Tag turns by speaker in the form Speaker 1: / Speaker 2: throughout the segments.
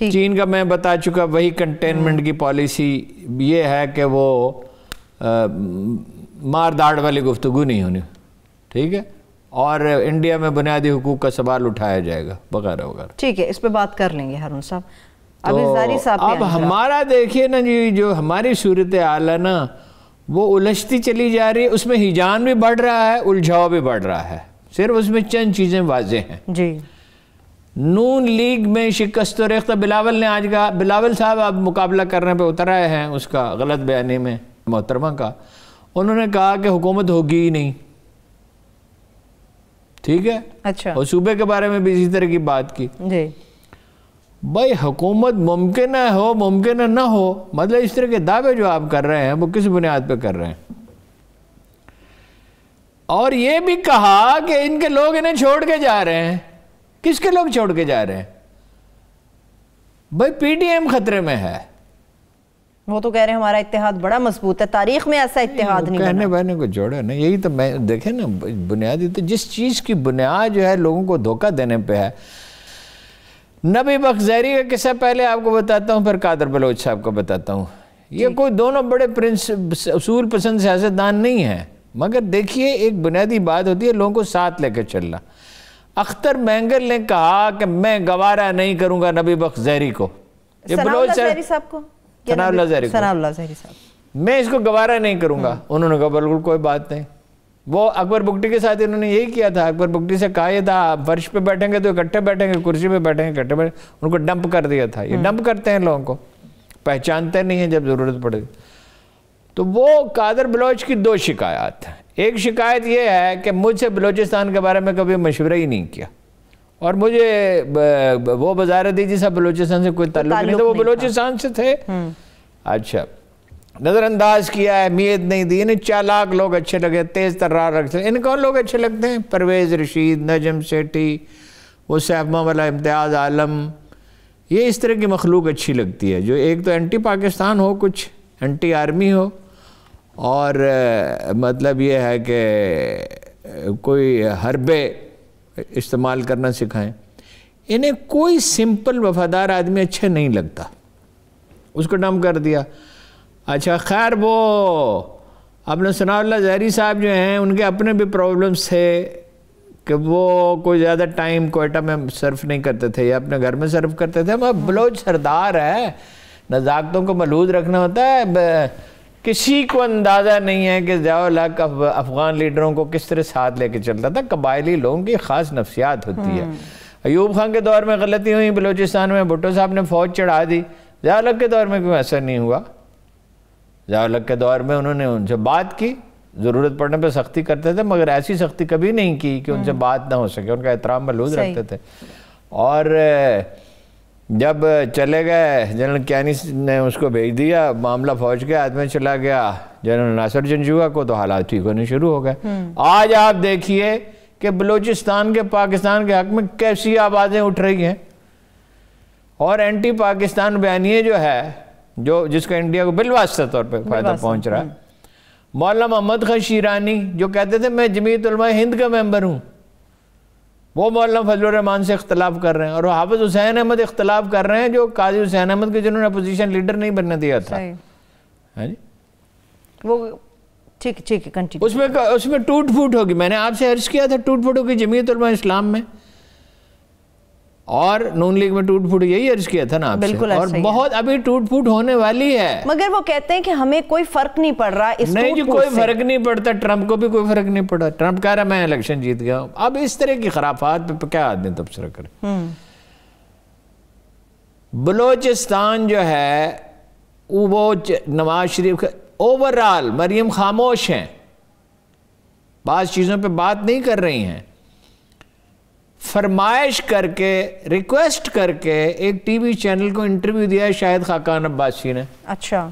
Speaker 1: چین کا میں بتا چکا، وہی کنٹینمنٹ کی پالیسی یہ ہے کہ وہ مار داڑ والی گفتگو نہیں ہونی، ٹھیک ہے، اور انڈیا میں بنیادی حقوق کا سوال اٹھایا جائے گا وغیرہ وغیرہ.
Speaker 2: ٹھیک ہے، اس پہ بات کر لیں گے ہارون صاحب.
Speaker 1: اب ہمارا دیکھیے نا جی، جو ہماری صورتحال ہے نا وہ الجھتی چلی جا رہی ہے، اس میں ہیجان بھی بڑھ رہا ہے، الجھاؤ بھی بڑھ رہا ہے. صرف اس میں چند چیزیں واضح ہیں.
Speaker 2: جی،
Speaker 1: نون لیگ میں شکست و ریختہ. بلاول نے آج کہا، بلاول صاحب اب مقابلہ کرنے پہ اتر آئے ہیں اس کا غلط بیانی میں محترمہ کا. انہوں نے کہا کہ حکومت ہوگی ہی نہیں، ٹھیک ہے.
Speaker 2: اچھا،
Speaker 1: اور صوبے کے بارے میں بھی اسی طرح کی بات کی.
Speaker 2: جی
Speaker 1: بھائی حکومت ممکن ہو ممکن نہ ہو، مطلب اس طرح کے دعوے جو آپ کر رہے ہیں وہ کس بنیاد پہ کر رہے ہیں؟ اور یہ بھی کہا کہ ان کے لوگ انہیں چھوڑ کے جا رہے ہیں. کس کے لوگ چھوڑ کے جا رہے ہیں؟ بھائی پی ٹی ایم خطرے میں ہے.
Speaker 2: وہ تو کہہ رہے ہیں ہمارا اتحاد بڑا مضبوط ہے، تاریخ میں ایسا اتحاد نہیں
Speaker 1: کہنے بہنے کو جوڑا نا. یہی تو میں دیکھیں نا، بنیادی تو جس چیز کی بنیاد جو ہے لوگوں کو دھوکہ دینے پہ ہے. نبی بخش زہری کا قصہ پہلے آپ کو بتاتا ہوں، پھر قادر بلوچ صاحب کو بتاتا ہوں. یہ کوئی دونوں بڑے اصول پسند سیاستدان نہیں ہیں، مگر دیکھیے ایک بنیادی بات ہوتی ہے لوگوں کو ساتھ لے کے چلنا. اختر مینگل نے کہا کہ میں گوارہ نہیں کروں گا نبی بخش زہری کو.
Speaker 2: ثناء اللہ زہری صاحب کو،
Speaker 1: ثناء اللہ زہری
Speaker 2: صاحب،
Speaker 1: میں اس کو گوارہ نہیں کروں گا. انہوں نے کہا بالکل کوئی بات نہیں. وہ اکبر بگٹی کے ساتھ انہوں نے یہی کیا تھا. اکبر بگٹی سے کہا یہ تھا فرش پہ بیٹھیں گے تو اکٹھے بیٹھیں گے، کرسی پہ بیٹھیں گے اکٹھے بیٹھیں گے. ان کو ڈمپ کر دیا تھا. یہ ڈمپ کرتے ہیں لوگوں کو، پہچانتے نہیں ہیں جب ضرورت پڑے. تو وہ قادر بلوچ کی دو شکایات ہیں. ایک شکایت یہ ہے کہ مجھ سے بلوچستان کے بارے میں کبھی مشورہ ہی نہیں کیا، اور مجھے وہ بظاہر دیجیے صاحب بلوچستان سے کوئی تعلق نہیں تھا، وہ بلوچستان سے تھے. اچھا، نظر انداز کیا، اہمیت نہیں دی. انہیں چالاک لوگ اچھے لگے، تیز ترار رکھتے ہیں. ان کون لوگ اچھے لگتے ہیں؟ پرویز رشید، نجم سیٹھی، وہ سیفما والا امتیاز عالم. یہ اس طرح کی مخلوق اچھی لگتی ہے جو ایک تو اینٹی پاکستان ہو، کچھ اینٹی آرمی ہو، اور مطلب یہ ہے کہ کوئی حربے استعمال کرنا سکھائیں. انہیں کوئی سمپل وفادار آدمی اچھا نہیں لگتا. اس کو ڈم کر دیا. اچھا خیر، وہ اپنے ثناء اللہ زہری صاحب جو ہیں ان کے اپنے بھی پرابلمس تھے کہ وہ کوئی زیادہ ٹائم کوئٹہ میں صرف نہیں کرتے تھے یا اپنے گھر میں صرف کرتے تھے. بلوچ سردار ہے، نزاکتوں کو ملحوظ رکھنا ہوتا ہے. کسی کو اندازہ نہیں ہے کہ ضیاء الحق افغان لیڈروں کو کس طرح ساتھ لے کے چلتا تھا. قبائلی لوگوں کی خاص نفسیات ہوتی ہے. ایوب خان کے دور میں غلطی ہوئی بلوچستان میں، بھٹو صاحب نے فوج چڑھا دی. ضیاء الحق کے دور میں کیوں ایسا نہیں ہوا؟ ضیاء الحق کے دور میں انہوں نے ان سے بات کی، ضرورت پڑنے پہ سختی کرتے تھے، مگر ایسی سختی کبھی نہیں کی کہ ان سے بات نہ ہو سکے. ان کا احترام ملحوظ رکھتے تھے. اور جب چلے گئے جنرل کیانی نے اس کو بھیج دیا، معاملہ فوج کے ہاتھ میں چلا گیا جنرل ناصر جنجوعہ کو، تو حالات ٹھیک ہونے شروع ہو گئے. آج آپ دیکھیے کہ بلوچستان کے پاکستان کے حق میں کیسی آوازیں اٹھ رہی ہیں، اور اینٹی پاکستان بیانیے جو ہے جس کا انڈیا کو بالواسطہ طور پہ فائدہ پہنچ رہا ہے. مولانا محمد خان شیرانی جو کہتے تھے میں جمعیت علماء ہند کا ممبر ہوں، وہ مولانا فضل الرحمان سے اختلاف کر رہے ہیں. اور حافظ حسین احمد اختلاف کر رہے ہیں جو قاضی حسین احمد کے جنہوں نے اپوزیشن لیڈر نہیں بننے دیا تھا.
Speaker 2: وہ ٹھیک ہے کنٹینیو.
Speaker 1: اس میں ٹوٹ پھوٹ ہوگی. میں نے آپ سے عرض کیا تھا ٹوٹ پھوٹ ہوگی جمعیت علماء اسلام میں اور نون لیگ میں ٹوٹ پھوٹ. یہی عرض کیا تھا نا آپ سے، اور بہت ابھی ٹوٹ پھوٹ ہونے والی ہے.
Speaker 2: مگر وہ کہتے ہیں کہ ہمیں کوئی فرق نہیں پڑ رہا اس
Speaker 1: نہیں جی، کوئی فرق نہیں پڑتا. ٹرمپ کو بھی کوئی فرق نہیں پڑا. ٹرمپ کہہ رہا میں الیکشن جیت گیا ہوں. اب اس طرح کی خرافات پہ کیا آدمی تبصرہ کرے؟ بلوچستان جو ہے وہ نواز شریف اوورال مریم خاموش ہیں، بعض چیزوں پہ بات نہیں کر رہی ہیں. فرمائش کر کے، ریکویسٹ کر کے ایک ٹی وی چینل کو انٹرویو دیا ہے شاہد خاقان عباسی نے. اچھا.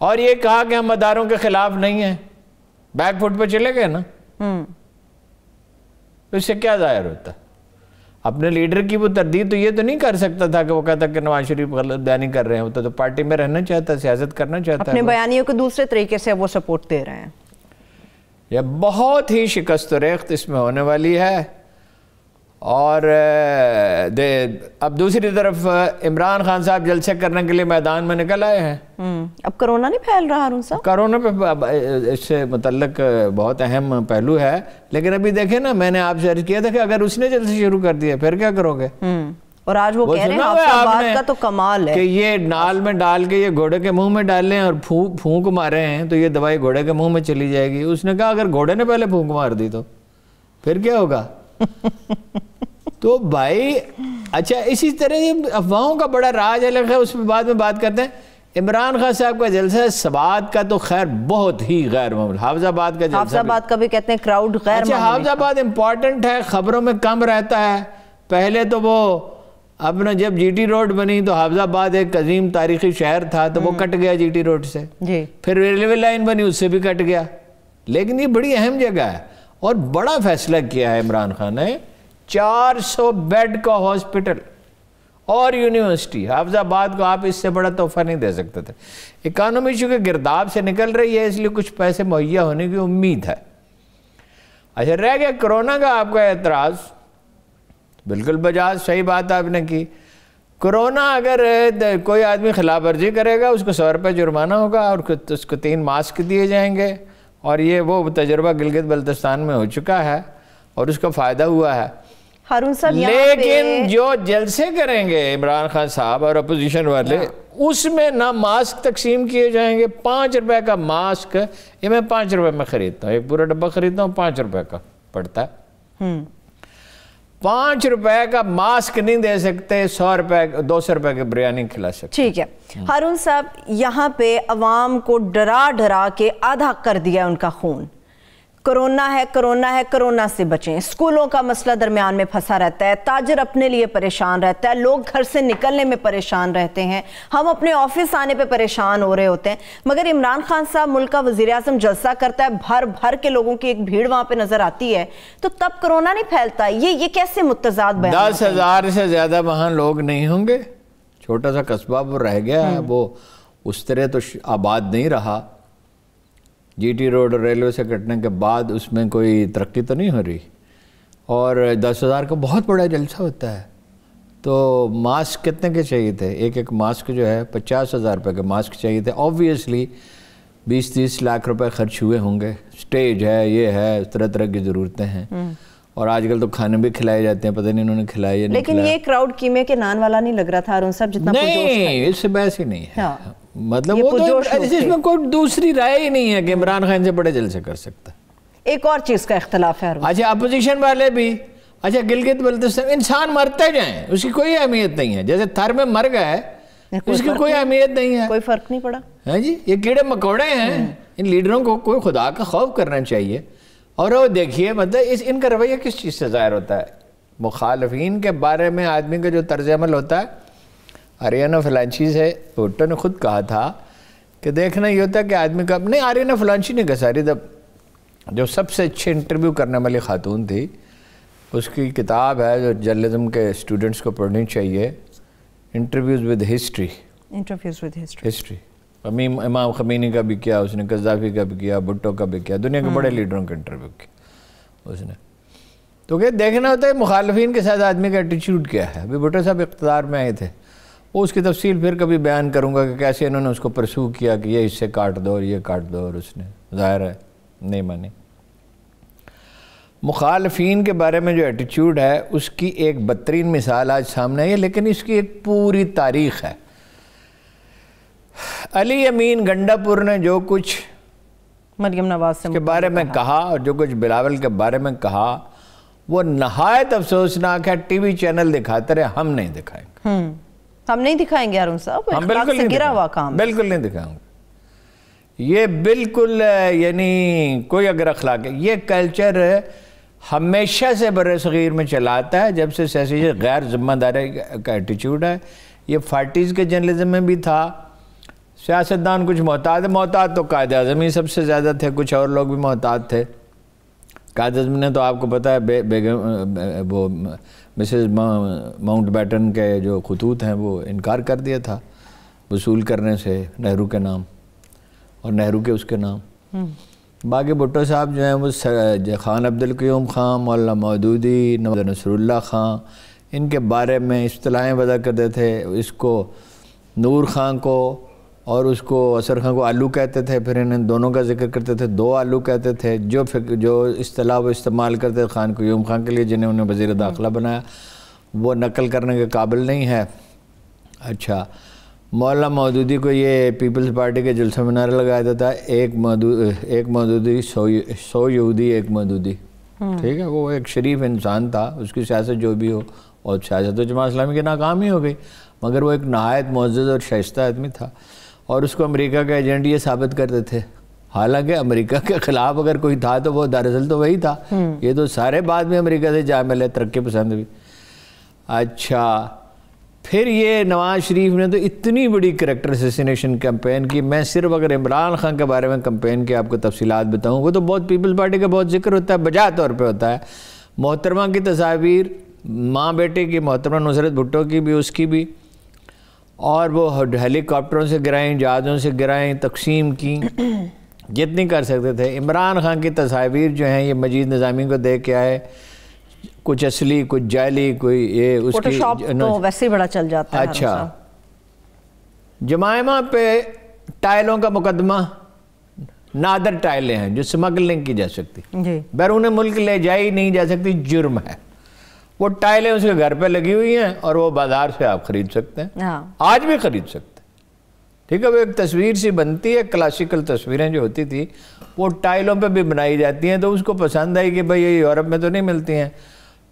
Speaker 1: اور یہ کہا کہ ہم اداروں کے خلاف نہیں ہیں. بیک فٹ پہ چلے گئے نا. تو اس سے کیا ظاہر ہوتا؟ اپنے لیڈر کی وہ تردید تو یہ تو نہیں کر سکتا تھا کہ وہ کہتا کہ نواز شریف غلط بیانی کر رہے ہیں. ہوتا تو پارٹی میں رہنا چاہتا ہے، سیاست کرنا چاہتا ہے.
Speaker 2: اپنے بیانیوں کو دوسرے طریقے سے وہ سپورٹ دے رہے ہیں. یہ
Speaker 1: بہت ہی شکست و ریخت اس میں ہونے والی ہے. اور اب دوسری طرف عمران خان صاحب جلسے کرنے کے لیے میدان میں نکل آئے ہیں.
Speaker 2: اب کرونا نہیں پھیل رہا ہارون صاحب؟
Speaker 1: کرونا پہ اس سے متعلق بہت اہم پہلو ہے، لیکن ابھی دیکھیں نا، میں نے آپ سے عرض کیا تھا کہ اگر اس نے جلسے شروع کر دیا پھر کیا کرو گے؟
Speaker 2: اور آج وہ کہہ رہے ہیں حافظ آباد کا تو کمال ہے
Speaker 1: کہ یہ نال میں ڈال کے یہ گھوڑے کے منہ میں ڈال لیں اور پھونک مارے ہیں تو یہ دوائی گھوڑے کے منہ میں چلی جائے گی. اس نے کہا اگر گھوڑے نے پہلے پھونک مار دی تو پھر کیا ہوگا؟ تو بھائی اچھا اسی طرح یہ افواہوں کا بڑا راج الگ ہے، اس پہ بعد میں بات کرتے ہیں. عمران خان صاحب کا جلسہ سوات کا تو خیر بہت ہی غیر معمولی. حافظ آباد کا جلسہ،
Speaker 2: حافظ آباد کا بھی کہتے ہیں کراؤڈ غیر معمولی.
Speaker 1: اچھا حافظ آباد امپورٹنٹ ہے، خبروں میں کم رہتا ہے. پہلے تو وہ اپنا جب جی ٹی روڈ بنی تو حافظ آباد ایک عظیم تاریخی شہر تھا تو وہ کٹ گیا جی ٹی روڈ سے. پھر ریلوے لائن بنی اس سے بھی کٹ گیا. لیکن یہ بڑی اہم جگہ ہے اور بڑا فیصلہ کیا ہے عمران خان نے. 400 بیڈ کا ہاسپٹل اور یونیورسٹی. حافظ آباد کو آپ اس سے بڑا تحفہ نہیں دے سکتے تھے. اکانومی چونکہ گرداب سے نکل رہی ہے اس لیے کچھ پیسے مہیا ہونے کی امید ہے. اچھا رہ گیا کرونا کا آپ کا اعتراض. بالکل بجاز صحیح بات آپ نے کی. کرونا اگر کوئی آدمی خلاف ورزی کرے گا اس کو 100 روپے جرمانہ ہوگا اور اس کو 3 ماسک دیے جائیں گے، اور یہ وہ تجربہ گلگت بلتستان میں ہو چکا ہے اور اس کا فائدہ ہوا ہے.
Speaker 2: ہارون صاحب
Speaker 1: لیکن جو جلسے کریں گے عمران خان صاحب اور اپوزیشن والے، اس میں نہ ماسک تقسیم کیے جائیں گے. 5 روپے کا ماسک، یہ میں 5 روپے میں خریدتا ہوں، ایک پورا ڈبہ خریدتا ہوں 5 روپے کا پڑتا ہے. 5 روپے کا ماسک نہیں دے سکتے، 100 روپے 200 روپے کی بریانی کھلا سکتے.
Speaker 2: ٹھیک ہے ہارون صاحب، یہاں پہ عوام کو ڈرا ڈرا کے آدھا کر دیا ان کا خون. کرونا ہے کرونا ہے، کرونا سے بچیں. اسکولوں کا مسئلہ درمیان میں پھنسا رہتا ہے، تاجر اپنے لیے پریشان رہتا ہے، لوگ گھر سے نکلنے میں پریشان رہتے ہیں، ہم اپنے آفس آنے پہ پریشان ہو رہے ہوتے ہیں. مگر عمران خان صاحب ملک کا وزیر اعظم جلسہ کرتا ہے، بھر بھر کے لوگوں کی ایک بھیڑ وہاں پہ نظر آتی ہے، تو تب کرونا نہیں پھیلتا. یہ کیسے متضاد بیان؟
Speaker 1: 10,000 سے زیادہ وہاں لوگ نہیں ہوں گے. چھوٹا سا قصبہ وہ رہ گیا ہے، وہ اس طرح تو آباد نہیں رہا. جی ٹی روڈ اور ریلوے سے کٹنے کے بعد اس میں کوئی ترقی تو نہیں ہو رہی، اور 10,000 کا بہت بڑا جلسہ ہوتا ہے. تو ماسک کتنے کے چاہیے تھے؟ ایک ماسک جو ہے 50,000 روپے کے ماسک چاہیے تھے. آبویسلی 20-30 لاکھ روپے خرچ ہوئے ہوں گے. سٹیج ہے، یہ ہے، طرح طرح کی ضرورتیں ہیں، اور آج کل تو کھانے بھی کھلائے جاتے ہیں، پتہ نہیں انہوں نے کھلائے یا نہیں.
Speaker 2: لیکن یہ کراؤڈ قیمے کے نان والا نہیں لگ رہا تھا ہارون صاحب جتنا
Speaker 1: نہیں، اس سے بحث ہی نہیں ہے. مطلب وہ تو اس میں کوئی دوسری رائے ہی نہیں ہے کہ عمران خان سے بڑے جلسے کر سکتا.
Speaker 2: ایک اور چیز کا اختلاف ہے.
Speaker 1: اچھا اپوزیشن والے بھی، اچھا گلگت بلتستان، انسان مرتے جائیں اس کی کوئی اہمیت نہیں ہے. جیسے تھر میں مر گئے اس کی کوئی اہمیت نہیں ہے،
Speaker 2: کوئی فرق نہیں پڑا.
Speaker 1: ہاں جی، یہ کیڑے مکوڑے ہیں. ان لیڈروں کو کوئی خدا کا خوف کرنا چاہیے. اور وہ دیکھیے مطلب ان کا رویہ کس چیز سے ظاہر ہوتا ہے. مخالفین کے بارے میں آدمی کا جو طرز عمل ہوتا ہے. آریانہ فلانچی سے بھٹو نے خود کہا تھا کہ دیکھنا یہ ہوتا ہے کہ آدمی کا، نہیں آریانہ فلانچی نے کہا، ساری جو سب سے اچھے انٹرویو کرنے والی خاتون تھی، اس کی کتاب ہے جو جرنلزم کے اسٹوڈنٹس کو پڑھنی چاہیے، انٹرویوز ود ہسٹری. ہسٹری امام خمینی کا بھی کیا اس نے، قذافی کا بھی کیا، بھٹو کا بھی کیا، دنیا کے بڑے لیڈروں کا انٹرویو کیا اس نے. تو کہ دیکھنا ہوتا ہے مخالفین کے ساتھ آدمی کا ایٹیچیوڈ کیا ہے. ابھی بھٹو صاحب اقتدار میں آئے تھے، وہ اس کی تفصیل پھر کبھی بیان کروں گا کہ کیسے انہوں نے اس کو پرسو کیا کہ یہ حصے کاٹ دو اور یہ کاٹ دو، اور اس نے ظاہر ہے نہیں مانی. مخالفین کے بارے میں جو ایٹیچیوڈ ہے اس کی ایک بدترین مثال آج سامنے آئی ہے، لیکن اس کی ایک پوری تاریخ ہے. علی امین گنڈا پور نے جو کچھ
Speaker 2: مریم نواز
Speaker 1: کے بارے میں کہا اور جو کچھ بلاول کے بارے میں کہا، وہ نہایت افسوسناک ہے. ٹی وی چینل دکھاتے رہے، ہم نہیں دکھائیں گے.
Speaker 2: ہم نہیں دکھائیں گے ہارون صاحب،
Speaker 1: ہم بالکل نہیں دکھائیں گے. یہ بالکل یعنی کوئی اگر اخلاق ہے، یہ کلچر ہمیشہ سے بر صغیر میں چلاتا ہے جب سے سیاسی غیر ذمہ داری کا ایٹیچیوڈ ہے. یہ 40s کے جرنلزم میں بھی تھا. سیاستدان کچھ محتاط تو قائد اعظم ہی سب سے زیادہ تھے، کچھ اور لوگ بھی محتاط تھے. قائد اعظم نے تو آپ کو پتہ ہے وہ مسز ماؤنٹ بیٹن کے جو خطوط ہیں وہ انکار کر دیا تھا وصول کرنے سے نہرو کے نام اور نہرو کے اس کے نام. باقی بھٹو صاحب جو ہیں وہ خان عبدالقیوم خان، مولانا مودودی، نصر اللہ خان، ان کے بارے میں اصطلاحیں وضع کرتے تھے. اس کو نور خان کو اور اس کو اثر خان کو آلو کہتے تھے، پھر ان دونوں کا ذکر کرتے تھے، 2 آلو کہتے تھے. جو اصطلاح وہ استعمال کرتے تھے خان قیوم خان کے لیے، جنہیں انہیں وزیر داخلہ بنایا، وہ نقل کرنے کے قابل نہیں ہے. اچھا، مولانا مودودی کو یہ پیپلز پارٹی کے جلسہ میں نعرہ لگایا جاتا ہے، ایک مودودی 100 یہودی ایک مودودی. ٹھیک ہے، وہ ایک شریف انسان تھا، اس کی سیاست جو بھی ہو، اور سیاست تو جماعت اسلامی کی ناکام ہی ہو گئی، مگر وہ ایک نہایت معزز اور شائستہ آدمی تھا. اور اس کو امریکہ کا ایجنٹ یہ ثابت کرتے تھے، حالانکہ امریکہ کے خلاف اگر کوئی تھا تو وہ دراصل تو وہی تھا. یہ تو سارے بعد میں امریکہ سے جا ملے، ترقی پسند بھی. اچھا، پھر یہ نواز شریف نے تو اتنی بڑی کریکٹر اسیسینیشن کیمپین کی. میں صرف اگر عمران خان کے بارے میں کیمپین کی آپ کو تفصیلات بتاؤں، وہ تو بہت پیپلز پارٹی کا بہت ذکر ہوتا ہے، بجا طور پہ ہوتا ہے. محترمہ کی تصاویر، ماں بیٹے کی، محترمہ نصرت بھٹو کی بھی، اس کی بھی، اور وہ ہیلی کاپٹروں سے گرائیں، جہازوں سے گرائیں، تقسیم کی، جتنی کر سکتے تھے. عمران خان کی تصاویر جو ہیں یہ مجید نظامی کو دے کے آئے، کچھ اصلی، کچھ جعلی، کوئی یہ اس کی
Speaker 2: فوٹوشاپ تو ویسے ہی بڑا چل جاتا ہے.
Speaker 1: اچھا، جمائمہ پہ ٹائلوں کا مقدمہ، نادر ٹائلیں ہیں جو سمگل نہیں کی جا سکتی، بیرون ملک لے جائی نہیں جا سکتی، جرم ہے. وہ ٹائلیں اس کے گھر پہ لگی ہوئی ہیں اور وہ بازار سے آپ خرید سکتے ہیں، آج بھی خرید سکتے ہیں. ٹھیک ہے، وہ ایک تصویر سی بنتی ہے، کلاسیکل تصویریں جو ہوتی تھی وہ ٹائلوں پہ بھی بنائی جاتی ہیں. تو اس کو پسند آئی کہ بھائی یہ یورپ میں تو نہیں ملتی ہیں،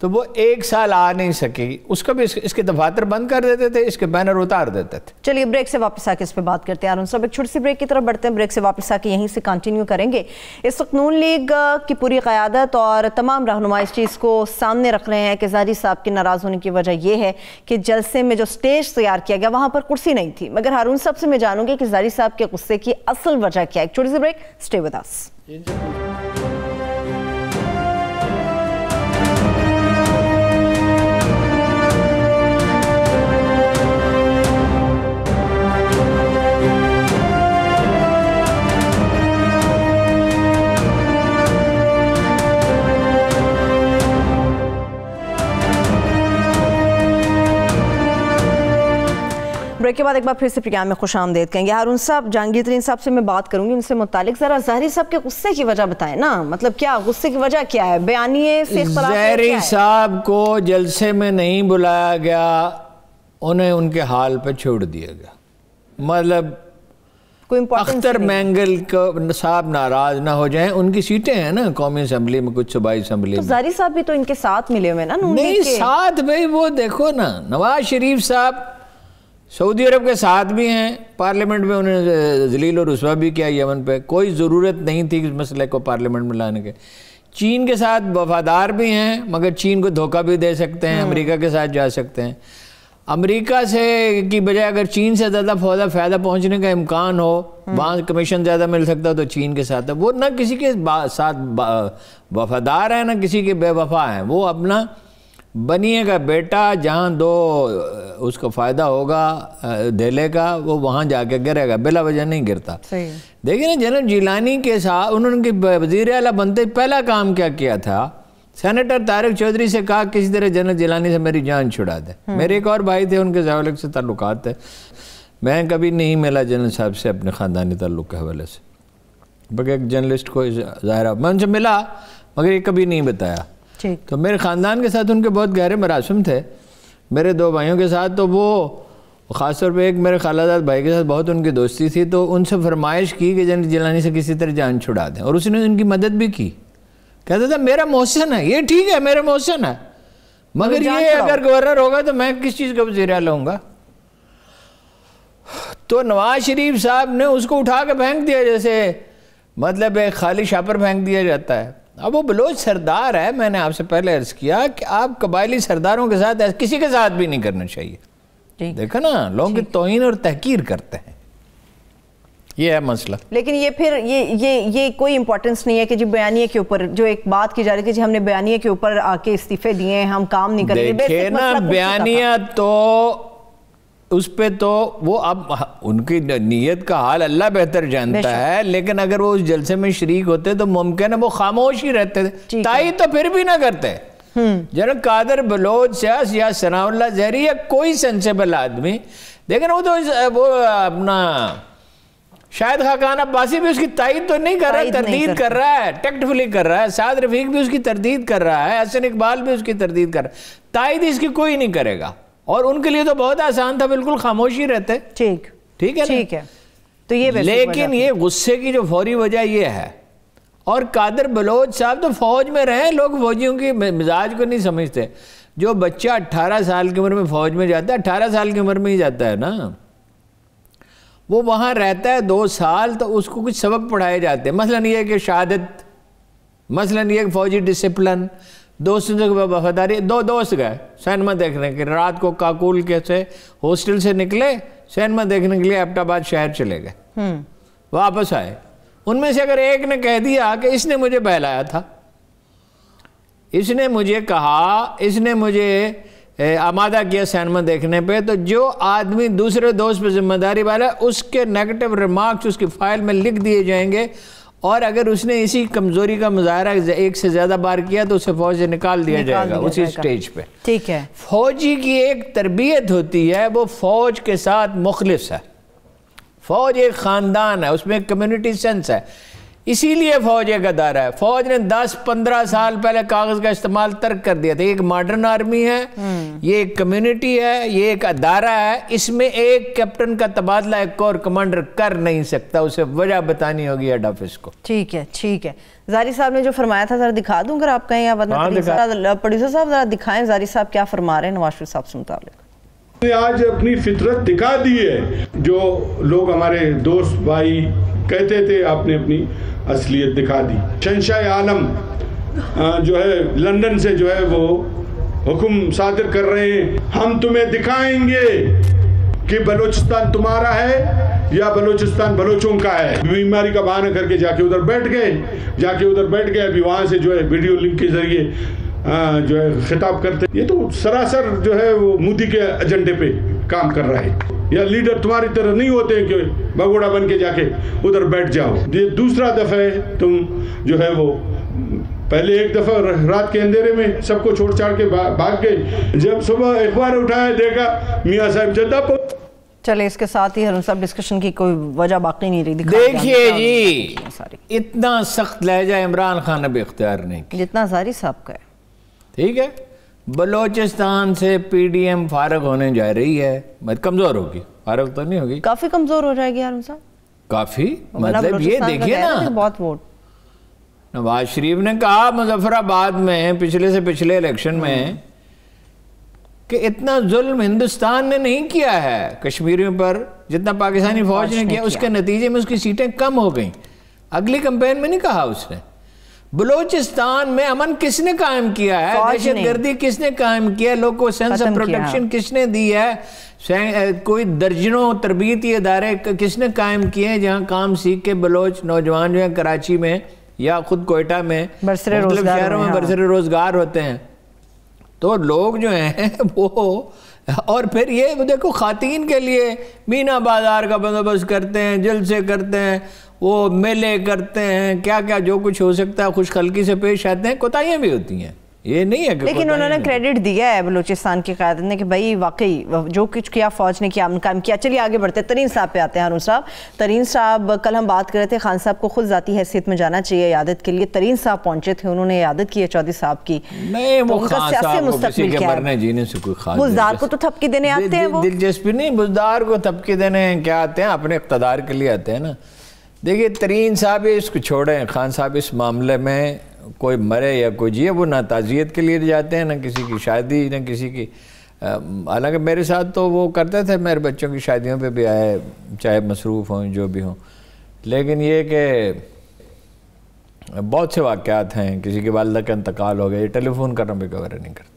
Speaker 1: تو وہ 1 سال آ نہیں سکی. اس کا بھی اس کے دفاتر بند کر دیتے تھے، اس کے بینر اتار دیتے تھے.
Speaker 2: چلیے بریک سے واپس آ کے اس پہ بات کرتے ہیں. ہارون صاحب ایک چھوٹی سی بریک کی طرف بڑھتے ہیں، بریک سے واپس آ کے یہیں سے کنٹینیو کریں گے. اس وقت نون لیگ کی پوری قیادت اور تمام رہنما اس چیز کو سامنے رکھ رہے ہیں کہ زاہدی صاحب کے ناراض ہونے کی وجہ یہ ہے کہ جلسے میں جو سٹیج تیار کیا گیا وہاں پر کرسی نہیں تھی. مگر ہارون صاحب سے میں جانوں گی کہ زاہدی صاحب کے غصے کی اصل وجہ کیا ہے. ایک چھوٹی سی break, stay with us. Break کے بعد ایک بار پھر سے پروگرام میں خوش آمدید کہیں گے. ہارون صاحب، جہانگیر ترین صاحب سے میں بات کروں گی، ان سے متعلق ذرا زاہدی صاحب کے غصے کی وجہ بتائیں نا. مطلب کیا غصے کی وجہ کیا ہے؟ بیانیے سے اختلاف ہے؟
Speaker 1: زاہدی صاحب کو جلسے میں نہیں بلایا گیا، انہیں ان کے حال پہ چھوڑ دیا گیا. مطلب اختر مینگل کو صاحب ناراض نہ ہو جائیں، ان کی سیٹیں ہیں نا قومی اسمبلی میں، کچھ صوبائی اسمبلی میں.
Speaker 2: زاہدی صاحب بھی تو ان کے ساتھ ملے ہوئے نا.
Speaker 1: نہیں ساتھ بھائی، وہ دیکھو نا، نواز شریف صاحب سعودی عرب کے ساتھ بھی ہیں، پارلیمنٹ میں انہیں ذلیل و رسوا بھی کیا یمن پہ، کوئی ضرورت نہیں تھی اس مسئلے کو پارلیمنٹ میں لانے کے. چین کے ساتھ وفادار بھی ہیں، مگر چین کو دھوکہ بھی دے سکتے ہیں، امریکہ کے ساتھ جا سکتے ہیں. امریکہ سے کی بجائے اگر چین سے زیادہ فائدہ پہنچنے کا امکان ہو، وہاں کمیشن زیادہ مل سکتا تو چین کے ساتھ. وہ نہ کسی کے ساتھ وفادار ہیں نہ کسی کے بے وفا ہیں. وہ اپنا بنیے کا بیٹا جہاں اس کو فائدہ ہوگا دھیلے کا، وہ وہاں جا کے گرے گا، بلا وجہ نہیں گرتا. دیکھیں نا جنرل جیلانی کے ساتھ انہوں نے وزیر اعلیٰ بنتے پہلا کام کیا تھا، سینیٹر طارق چودھری سے کہا کسی طرح جنرل جیلانی سے میری جان چھڑا دے. میرے ایک اور بھائی تھے، ان کے ذالک سے تعلقات تھے. میں کبھی نہیں ملا جنرل صاحب سے اپنے خاندانی تعلق کے حوالے سے، بلکہ ایک جرنلسٹ کو ظاہرہ میں ان سے ملا مگر یہ کبھی نہیں بتایا. تو میرے خاندان کے ساتھ ان کے بہت گہرے مراسم تھے، میرے 2 بھائیوں کے ساتھ. تو وہ خاص طور پہ ایک میرے خالہ زاد بھائی کے ساتھ بہت ان کی دوستی تھی، تو ان سے فرمائش کی کہ جنرل جیلانی سے کسی طرح جان چھڑا دیں، اور اس نے ان کی مدد بھی کی. کہتا تھا میرا محسن ہے یہ، ٹھیک ہے میرا محسن ہے، مگر یہ اگر گورنر ہوگا تو میں کس چیز کا وزیر اعلیٰ ہوں گا. تو نواز شریف صاحب نے اس کو اٹھا کے پھینک دیا، جیسے مطلب ایک خالی شاپر پھینک دیا جاتا ہے. اب وہ بلوچ سردار ہے، میں نے آپ سے پہلے عرض کیا کہ آپ قبائلی سرداروں کے ساتھ کسی کے ساتھ بھی نہیں کرنا چاہیے. دیکھو نا لوگوں کی توہین اور تحقیر کرتے ہیں، یہ ہے مسئلہ.
Speaker 2: لیکن یہ پھر یہ کوئی امپورٹنس نہیں ہے کہ جی بیانیے کے اوپر جو ایک بات کی جا رہی تھی، جی ہم نے بیانیے کے اوپر آ کے استعفے دیے ہیں، ہم کام نہیں کریں گے.
Speaker 1: دیکھیں نا بیانیہ تو اس پہ تو وہ اب ان کی نیت کا حال اللہ بہتر جانتا ہے، لیکن اگر وہ اس جلسے میں شریک ہوتے تو ممکن ہے وہ خاموش ہی رہتے تھے، تائید تو پھر بھی نہ کرتے۔ جناب قادر بلوچ یا ثناء اللہ زہری یا کوئی سینسیبل آدمی، لیکن وہ تو وہ اپنا شاہد خاقان عباسی بھی اس کی تائید تو نہیں کر رہا ہے، تردید کر رہا ہے، ٹیکٹفلی کر رہا ہے، سعد رفیق بھی اس کی تردید کر رہا ہے، حسن اقبال بھی اس کی تردید کر رہا ہے، تائید اس کی کوئی نہیں کرے گا، اور ان کے لیے تو بہت آسان تھا، بالکل خاموشی رہتے۔ ٹھیک ہے
Speaker 2: ٹھیک ہے، تو یہ
Speaker 1: لیکن یہ غصے کی جو فوری وجہ یہ ہے، اور قادر بلوچ صاحب تو فوج میں رہے، لوگ فوجیوں کی مزاج کو نہیں سمجھتے۔ جو بچہ 18 سال کی عمر میں فوج میں جاتا ہے، 18 سال کی عمر میں ہی جاتا ہے نا، وہ وہاں رہتا ہے 2 سال، تو اس کو کچھ سبق پڑھائے جاتے ہیں، مثلا یہ کہ شہادت، مثلا یہ کہ فوجی ڈسپلن، دوستوں سے وفاداری۔ 2 دوست گئے سینما دیکھنے کے، رات کو کاکول کے سے ہاسٹل سے نکلے، سینما دیکھنے کے لیے ایبٹ آباد شہر چلے گئے، واپس آئے، ان میں سے اگر ایک نے کہہ دیا کہ اس نے مجھے بہلایا تھا، اس نے مجھے کہا، اس نے مجھے آمادہ کیا سینما دیکھنے پہ، تو جو آدمی دوسرے دوست پہ ذمہ داری والا ہے اس کے نیگیٹو ریمارکس اس کی فائل میں لکھ دیے جائیں گے، اور اگر اس نے اسی کمزوری کا مظاہرہ ایک سے زیادہ بار کیا تو اسے فوج سے نکال دیا جائے گا اسی سٹیج پہ۔
Speaker 2: ٹھیک ہے،
Speaker 1: فوجی کی ایک تربیت ہوتی ہے، وہ فوج کے ساتھ مخلص ہے، فوج ایک خاندان ہے، اس میں ایک کمیونٹی سینس ہے، اسی لیے فوج ایک ادارہ ہے۔ فوج نے 10-15 سال پہلے کاغذ کا استعمال ترک کر دیا تھا۔ یہ ایک ماڈرن آرمی ہے، یہ ایک کمیونٹی ہے، یہ ایک ادارہ ہے، اس میں ایک کیپٹن کا تبادلہ ایک اور کمانڈر کر نہیں سکتا، اسے وجہ بتانی ہوگی ہیڈ آفس کو۔
Speaker 2: ٹھیک ہے ٹھیک ہے، زاری صاحب نے جو فرمایا تھا ذرا دکھا دوں اگر آپ کہیں، یا پروڈیوسر صاحب ذرا دکھائیں زاری صاحب کیا فرما رہے ہیں نواز شریف صاحب سے متعلق۔
Speaker 3: آج اپنی فطرت دکھا دی ہے، جو لوگ ہمارے دوست بھائی کہتے تھے، آپ نے اپنی اصلیت دکھا دی۔ شہنشاہ عالم جو ہے لندن سے جو ہے وہ حکم صادر کر رہے ہیں، ہم تمہیں دکھائیں گے کہ بلوچستان تمہارا ہے یا بلوچستان بلوچوں کا ہے۔ بیماری کا بہانہ کر کے جا کے ادھر بیٹھ گئے، ابھی وہاں سے جو ہے ویڈیو لنک کے ذریعے جو ہے خطاب کرتے۔ یہ تو سراسر جو ہے وہ مودی کے ایجنڈے پہ کام کر رہا ہے، یا لیڈر تمہاری طرح نہیں ہوتے کہ بگوڑا بن کے جا کے ادھر بیٹھ جاؤ۔ یہ دوسرا دفعہ ہے تم جو ہے وہ، پہلے ایک دفعہ رات کے اندھیرے میں سب کو چھوڑ چھاڑ کے بھاگ گئے، جب صبح اخبار اٹھایا دیکھا میاں صاحب جدہ پہنچ۔
Speaker 2: چلے اس کے ساتھ ہی ہر صاحب ڈسکشن کی کوئی وجہ باقی نہیں رہی۔
Speaker 1: دیکھیے جی، اتنا سخت لہجہ عمران خان ابھی اختیار نہیں کیا
Speaker 2: جتنا زاری صاحب کا ہے،
Speaker 1: ٹھیک ہے۔ بلوچستان سے پی ڈی ایم فارغ ہونے جا رہی ہے، کمزور ہوگی، فارغ تو نہیں ہوگی،
Speaker 2: کافی کمزور ہو جائے گی ہارون صاحب،
Speaker 1: کافی۔ مطلب یہ دیکھیے نا،
Speaker 2: بہت ووٹ
Speaker 1: نواز شریف نے کہا مظفر آباد میں پچھلے سے پچھلے الیکشن میں کہ اتنا ظلم ہندوستان نے نہیں کیا ہے کشمیریوں پر جتنا پاکستانی فوج نے کیا، اس کے نتیجے میں اس کی سیٹیں کم ہو گئیں۔ اگلی کمپین میں نہیں کہا اس نے۔ بلوچستان میں امن کس نے قائم کیا ہے، دہشت گردی کس نے قائم کیا ہے، لوگوں کو سینس آف پروٹیکشن کس نے دی ہے، کوئی درجنوں تربیتی ادارے کس نے قائم کیے ہیں جہاں کام سیکھ کے بلوچ نوجوان جو ہیں کراچی میں یا خود کوئٹہ میں مختلف شہروں میں برسر روزگار ہوتے ہیں۔ تو لوگ جو ہیں وہ، اور پھر یہ دیکھو خواتین کے لیے مینا بازار کا بندوبست کرتے ہیں، جلسے کرتے ہیں، وہ میلے کرتے ہیں، کیا کیا جو کچھ ہو سکتا ہے خوش خلقی سے پیش آتے ہیں، کوتاہیاں بھی ہوتی ہیں، یہ نہیں ہے کہ
Speaker 2: لیکن انہوں نے کریڈٹ دیا ہے بلوچستان کی قیادت نے کہ بھائی واقعی جو کچھ کیا فوج نے کیا، امن قائم کیا۔ چلیے آگے بڑھتے ہیں، ترین صاحب پہ آتے ہیں ہارون صاحب۔ ترین صاحب کل ہم بات کر رہے تھے، خان صاحب کو خود ذاتی حیثیت میں جانا چاہیے عیادت کے لیے، ترین صاحب پہنچے تھے، انہوں نے عیادت کی ہے چودھری صاحب کی۔
Speaker 1: نہیں، وہ خان صاحب کو کسی کے مرنے جینے سے کوئی خاص
Speaker 2: بزدار کو تو تھپکی دینے آتے ہیں، وہ
Speaker 1: دلچسپی نہیں، بزدار کو تھپکی دینے کیا آتے ہیں، اپنے اقتدار کے لیے آتے ہیں نا۔ دیکھیے ترین صاحب اس کو چھوڑیں، خان صاحب اس معاملے میں کوئی مرے یا کوئی جیے، وہ نہ تعزیت کے لیے جاتے ہیں، نہ کسی کی شادی، نہ کسی کی، حالانکہ میرے ساتھ تو وہ کرتے تھے، میرے بچوں کی شادیوں پہ بھی آئے، چاہے مصروف ہوں جو بھی ہوں، لیکن یہ کہ بہت سے واقعات ہیں، کسی کی والدہ کا انتقال ہو گیا، یہ ٹیلی فون کرنا بھی کور نہیں کرتا۔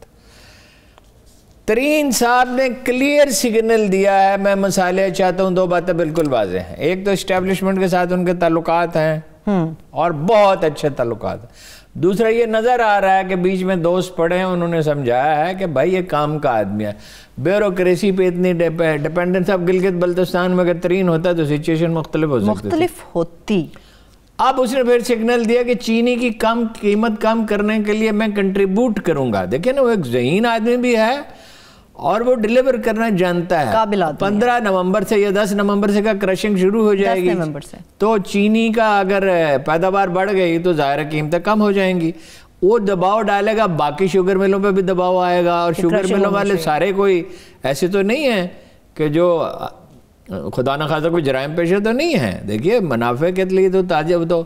Speaker 1: ترین صاحب نے کلیئر سگنل دیا ہے، میں مسائل چاہتا ہوں، 2 باتیں بالکل واضح ہیں۔ ایک تو اسٹیبلشمنٹ کے ساتھ ان کے تعلقات ہیں اور بہت اچھے تعلقات ہیں، دوسرا یہ نظر آ رہا ہے کہ بیچ میں دوست پڑے ہیں، انہوں نے سمجھایا ہے کہ بھائی یہ کام کا آدمی ہے، بیوروکریسی پہ اتنی ڈیپینڈنس، اب گلگت بلتستان میں اگر ترین ہوتا تو سچویشن مختلف ہو سکتی،
Speaker 2: مختلف ہوتی۔
Speaker 1: اب اس نے پھر سگنل دیا کہ چینی کی قیمت کم کرنے کے لیے میں کنٹریبیوٹ کروں گا۔ دیکھیں نا، وہ ایک ذہین آدمی بھی ہے اور وہ ڈیلیور کرنا جانتا ہے۔ 15 نومبر سے یا 10 نومبر سے کا کرشنگ شروع ہو جائے گی، تو چینی کا اگر پیداوار بڑھ گئی تو ظاہر قیمتیں کم ہو جائیں گی، وہ دباؤ ڈالے گا، باقی شوگر ملوں پہ بھی دباؤ آئے گا، اور شوگر ملوں والے سارے کوئی ایسے تو نہیں ہیں کہ جو خدا نخواستہ کوئی جرائم پیشہ تو نہیں ہے۔ دیکھیے منافع کے لیے تو تاجر، تو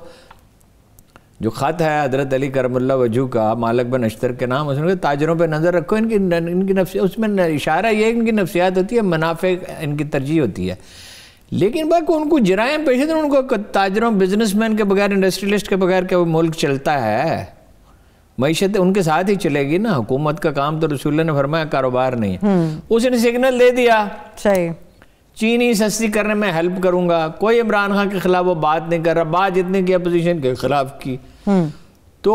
Speaker 1: جو خط ہے حضرت علی کرم اللہ وجہہ کا مالک بن اشتر کے نام، اس نے کہا تاجروں پہ نظر رکھو، ان کی نفسیات، اس میں اشارہ یہ ان کی نفسیات ہوتی ہے، منافع ان کی ترجیح ہوتی ہے، لیکن باقی ان کو جرائم پیشہ تو ان کو تاجروں بزنس مین کے بغیر، انڈسٹریلسٹ کے بغیر کیا وہ ملک چلتا ہے؟ معیشت ان کے ساتھ ہی چلے گی نا۔ حکومت کا کام تو رسول اللہ نے فرمایا کاروبار نہیں ہے۔ اس نے سگنل دے دیا،
Speaker 2: صحیح،
Speaker 1: چینی سستی کرنے میں ہیلپ کروں گا۔ کوئی عمران خان کے خلاف وہ بات نہیں کر رہا، بات جتنے کی اپوزیشن کے خلاف کی، تو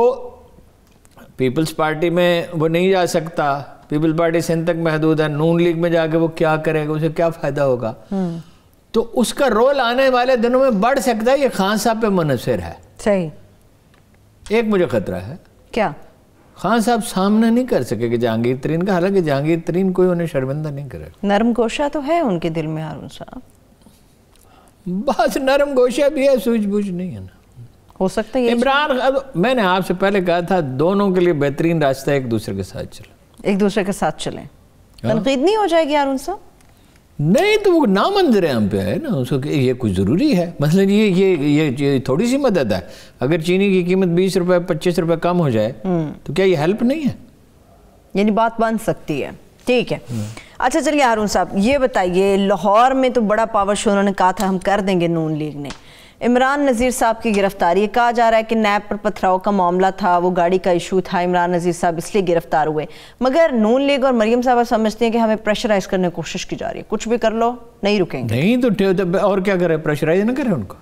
Speaker 1: پیپلز پارٹی میں وہ نہیں جا سکتا، پیپلز پارٹی سندھ تک محدود ہے، نون لیگ میں جا کے وہ کیا کرے گا، اسے کیا فائدہ ہوگا؟ تو اس کا رول آنے والے دنوں میں بڑھ سکتا ہے، یہ خان صاحب پہ منحصر ہے۔
Speaker 2: صحیح۔
Speaker 1: ایک مجھے خطرہ ہے،
Speaker 2: کیا؟
Speaker 1: خان صاحب سامنا نہیں کر سکے کہ جہانگیر ترین کا، حالانکہ جہانگیر ترین کوئی انہیں شرمندہ نہیں کرے۔
Speaker 2: نرم گوشہ تو ہے ان کے دل میں ہارون صاحب،
Speaker 1: بس نرم گوشہ بھی ہے، سوجھ بوجھ نہیں ہے نا۔
Speaker 2: ہو سکتا ہے
Speaker 1: عمران، میں نے آپ سے پہلے کہا تھا دونوں کے لیے بہترین راستہ ایک دوسرے کے ساتھ چلیں،
Speaker 2: ایک دوسرے کے ساتھ چلیں، تنقید نہیں ہو جائے گی ہارون صاحب؟
Speaker 1: نہیں تو وہ نامنظر عام پہ ہے نا، اس کو کہ یہ کچھ ضروری ہے، مثلا یہ تھوڑی سی مدد ہے، اگر چینی کی قیمت 20 روپے 25 روپے کم ہو جائے تو کیا یہ ہیلپ نہیں ہے؟
Speaker 2: یعنی بات بن سکتی ہے، ٹھیک ہے۔ اچھا چلیے ہارون صاحب یہ بتائیے، لاہور میں تو بڑا پاور شو انہوں نے کہا تھا ہم کر دیں گے نون لیگ نے، عمران نذیر صاحب کی گرفتاری، کہا جا رہا ہے کہ نیب پر پتھراؤ کا معاملہ تھا، وہ گاڑی کا ایشو تھا، عمران نذیر صاحب اس لیے گرفتار ہوئے، مگر نون لیگ اور مریم صاحبہ سمجھتے ہیں کہ ہمیں پریشرائز کرنے کی کوشش کی جا رہی ہے، کچھ بھی کر لو نہیں رکیں گے۔
Speaker 1: نہیں تو اور کیا کرے، پریشرائز نہ کرے ان کو،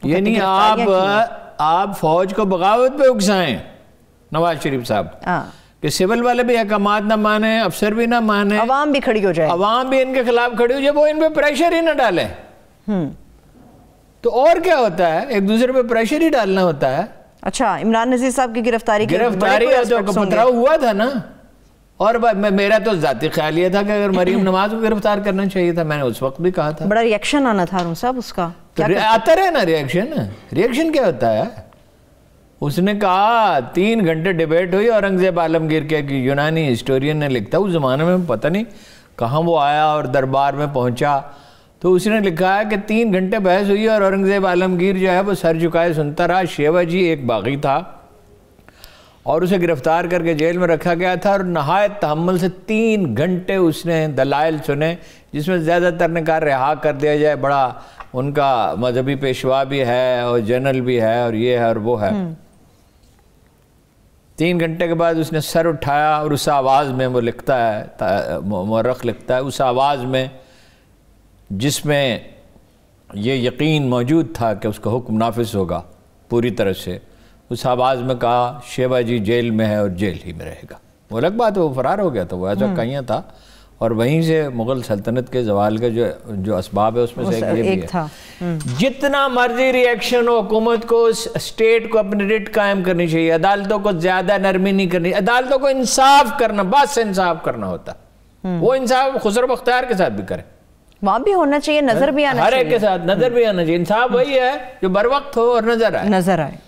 Speaker 1: یعنی آپ فوج کو بغاوت پہ اکسائیں نواز شریف صاحب، کہ سول والے بھی احکامات نہ مانیں، افسر بھی نہ مانیں،
Speaker 2: عوام بھی کھڑی ہو جائے،
Speaker 1: عوام بھی ان کے خلاف کھڑی ہو جائے، وہ ان پہ پریشر ہی نہ ڈالیں، تو اور کیا ہوتا ہے، ایک دوسرے پہ پریشر ہی ڈالنا ہوتا ہے۔
Speaker 2: اچھا، عمران نذیر صاحب کی گرفتاری
Speaker 1: تو پتھراؤ ہوا تھا نا، اور میرا تو ذاتی خیال یہ تھا کہ اگر مریم نواز کو گرفتار کرنا چاہیے تھا، میں نے اس وقت بھی کہا تھا۔
Speaker 2: بڑا ریئیکشن آنا تھا ہارون صاحب اس کا،
Speaker 1: آتا رہے نا ریئیکشن کیا ہوتا ہے؟ اس نے کہا 3 گھنٹے ڈیبیٹ ہوئی، اورنگزیب عالمگیر کے یونانی ہسٹورین نے لکھتا، اس زمانے میں پتہ نہیں کہاں وہ آیا اور دربار میں پہنچا، تو اس نے لکھا ہے کہ 3 گھنٹے بحث ہوئی اور اورنگزیب عالمگیر جو ہے وہ سر جھکائے سنتا رہا۔ شیوا جی ایک باغی تھا اور اسے گرفتار کر کے جیل میں رکھا گیا تھا، اور نہایت تحمل سے 3 گھنٹے اس نے دلائل سنے، جس میں زیادہ تر نے کہا رہا کر دیا جائے، بڑا ان کا مذہبی پیشوا بھی ہے اور جنرل بھی ہے اور یہ ہے اور وہ ہے۔ 3 گھنٹے کے بعد اس نے سر اٹھایا اور اس آواز میں وہ لکھتا ہے، مورخ لکھتا ہے، اس آواز میں جس میں یہ یقین موجود تھا کہ اس کا حکم نافذ ہوگا پوری طرح سے، اس آواز میں کہا شیوا جی جیل میں ہے اور جیل ہی میں رہے گا۔ وہ الگ بات ہے، وہ فرار ہو گیا تھا، وہ ایسا کہیں تھا، اور وہیں سے مغل سلطنت کے زوال کا جو اسباب ہے اس میں سے ایک تھا۔ جتنا مرضی ری ایکشن ہو، حکومت کو اسٹیٹ کو اپنی ریٹ قائم کرنی چاہیے، عدالتوں کو زیادہ نرمی نہیں کرنی، عدالتوں کو انصاف کرنا، بات سے انصاف کرنا ہوتا، وہ انصاف خسرو بختیار کے ساتھ بھی کرے،
Speaker 2: وہاں بھی ہونا چاہیے، نظر بھی آنا چاہیے،
Speaker 1: ہر ایک کے ساتھ نظر بھی آنا چاہیے۔ انصاف وہی ہے جو بر وقت ہو اور نظر آئے،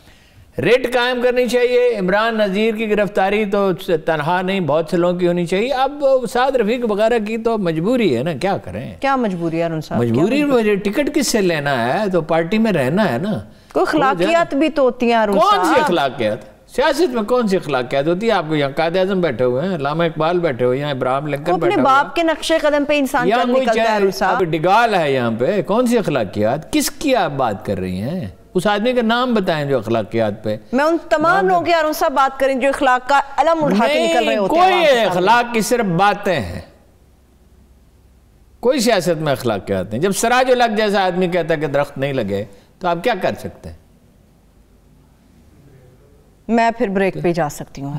Speaker 1: ریٹ قائم کرنی چاہیے۔ عمران نذیر کی گرفتاری تو تنہا نہیں، بہت سے لوگوں کی ہونی چاہیے۔ اب سعد رفیق وغیرہ کی تو مجبوری ہے نا، کیا کریں؟
Speaker 2: کیا مجبوری ہے ارون صاحب؟
Speaker 1: مجبوری ٹکٹ کس سے لینا ہے، تو پارٹی میں رہنا ہے نا۔
Speaker 2: کوئی اخلاقیات بھی تو ہوتی ہیں ارون صاحب۔
Speaker 1: کون سی اخلاقیات؟ سیاست میں کون سی اخلاقیات ہوتی ہے؟ آپ کو یہاں قائد اعظم بیٹھے ہوئے ہیں، علامہ اقبال بیٹھے ہوئے ہیں، یہاں ابراہیم لنکن بیٹھے ہوئے ہیں،
Speaker 2: اپنے باپ کے نقشے قدم پہ انسان چل نکلتا ہے ارون صاحب۔
Speaker 1: ڈگال ہے یہاں پہ، کون سی اخلاقیات؟ کس کی آپ بات کر رہی ہیں؟ اس آدمی کا نام بتائیں جو اخلاقیات پہ۔
Speaker 2: میں ان تمام لوگوں کی ارون صاحب بات کریں جو اخلاق کا علم اٹھا کے نکل رہے ہوتے ہیں۔
Speaker 1: کوئی اخلاق کی صرف باتیں ہیں، کوئی سیاست میں اخلاقیات نہیں۔ جب سراج الحق جیسا آدمی کہتا ہے کہ درخت نہیں لگے تو آپ کیا کر سکتے ہیں؟
Speaker 2: میں پھر بریک پہ جا سکتی ہوں.